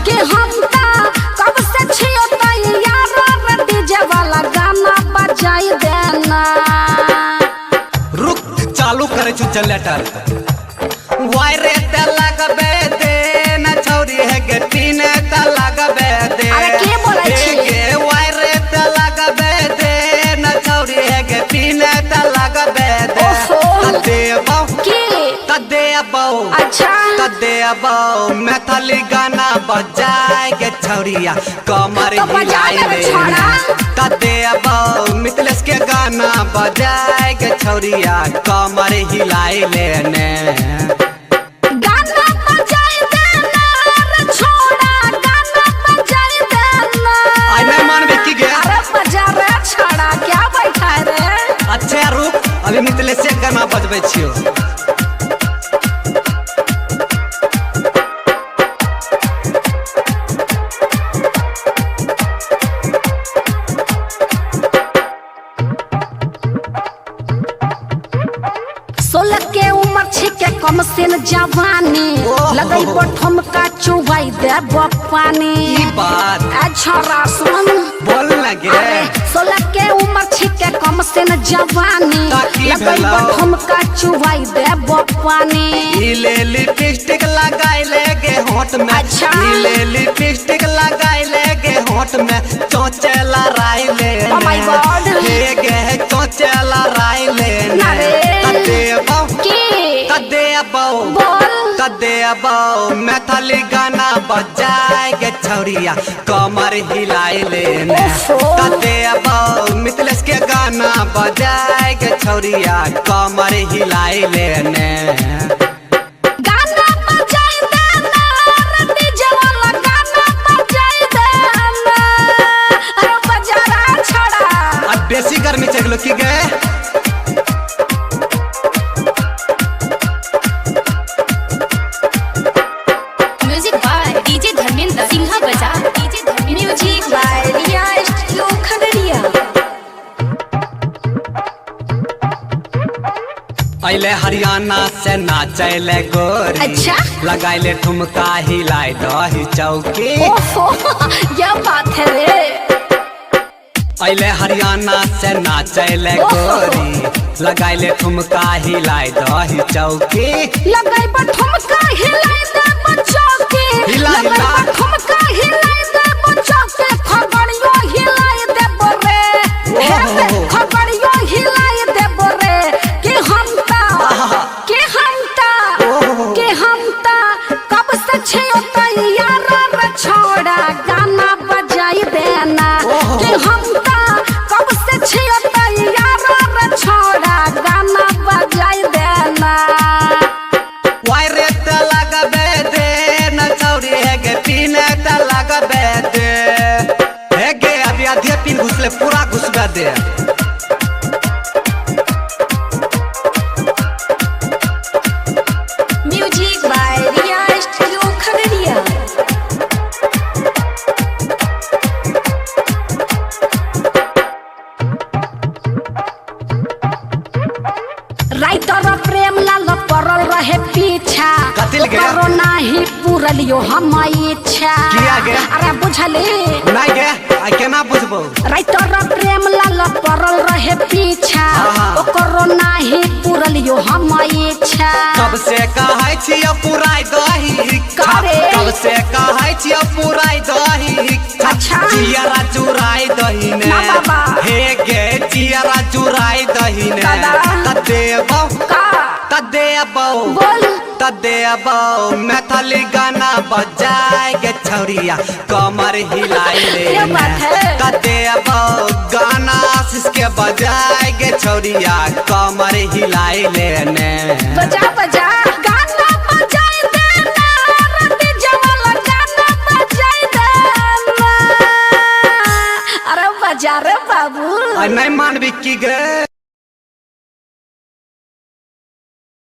के हम कब से छियो तैयार डीजे वाला गाना बजाई देना। रुक चालू करे छु जनरेटर वायरे ते लगबे दे न छौरी है गे तीन ते लगबे दे। अरे के बोलै छी गे वायरे ते लगबे दे न छौरी है गे तीन ते लगबे दे। देबो की देबो अच्छा देबो मैथिली गाना बजाए गे छौरिया कमर तो बजा हिलाई दे ले छोड़ा। देबो मिथिलेश के गाना बजाए गे छौरिया कमर हिलाई लेने। गाना बजाई देना रे छोड़ा गाना बजाई देना। आई नहीं मानबे की गे। अरे बजा रे छोड़ा क्या बैठा रे। अच्छा रुक अभी मिथिलेश के गाना बजबै छियो। सोलह के उम्र छिके कम सिन जवानी लगई बठम का चुबाई दे पानी। ई बात अच्छा सुन बोल लगे। 16 के उम्र छिके कम सिन जवानी लगई बठम का चुबाई दे पानी। ई ले लिपस्टिक लगाई ले गे होंठ में। अच्छा ई ले लिपस्टिक लगाई ले गे होंठ में चोचे लड़ाई ले। Oh my God ले गे चोचे लड़ाई ले। देबो देबो मैथिली गाना बजाए गे छौरिया कमर हिलाई लेने। देबो मिथिलेश के गाना बजाए गे छौरिया कमर हिलाई लेने। गाना बजाई देना रे डीजे वाला गाना बजाई देना। अरे बजा रे छोड़ा। अब बेसी गर्मी चढ़ गेलो की गे। Music by DJ Dharmendra Sinha बजा। DJ Dharmendra music by Riya studio Khagaria. अइले हरियाणा से नाचैले गोरी। अच्छा लगाइले ठुमका हिलाई दही चौकी। ओहो क्या बात है रे। अइले हरियाणा से नाचैले गोरी लगाइले ठुमका हिलाई दही चौकी। लगाई बठम का हिलाई दे चौकी। हिला लगाई बठम का हिलाई दे चौकी। खगड़ियो हिलाई दे बोरे। खगड़ियो हिलाई दे बोरे कि हम कब से छियो तैयार रे छोड़ा गाना बजाई देना। कि हम कब से छियो तैयार रे छोड़ा गाना बजाई देना। वायरे ते लगबे दे न छौरी है गे तीन ते लगबे दे। हे गे अभी आधे पिन घुसले पूरा घुसबे दे। Music by Riya studio Khagaria. Writer Prem Lal पड़ल रहे पीछा। कथिल गे? करो नाही पूरलियो हम इच्छा। किया गे? अरे बुझली नहीं गे आई केना बुझबो। राइटर प्रेम लाल पड़ल रहे पीछा। करो नाही पूरलियो हम इच्छा। कब से कहै छियो पुराई दही। कब से कहै छियो पुराई दही। अच्छा जियरा चुराई दही ने। ना बाबा। हे गे जियरा चुराई दही ने। देबो बोल देबो मैथिली गाना बजाए गे छौरिया कमर हिलाई क्या बात है? लेने। देबो गाना आशीष के बजाए गे छौरिया कमर हिलाई लेने। बजा बजा गाना बजाई देना रे डीजे वाला गाना बजाई देना। अरे बजा रे बाबू। नहीं मानबी की गे।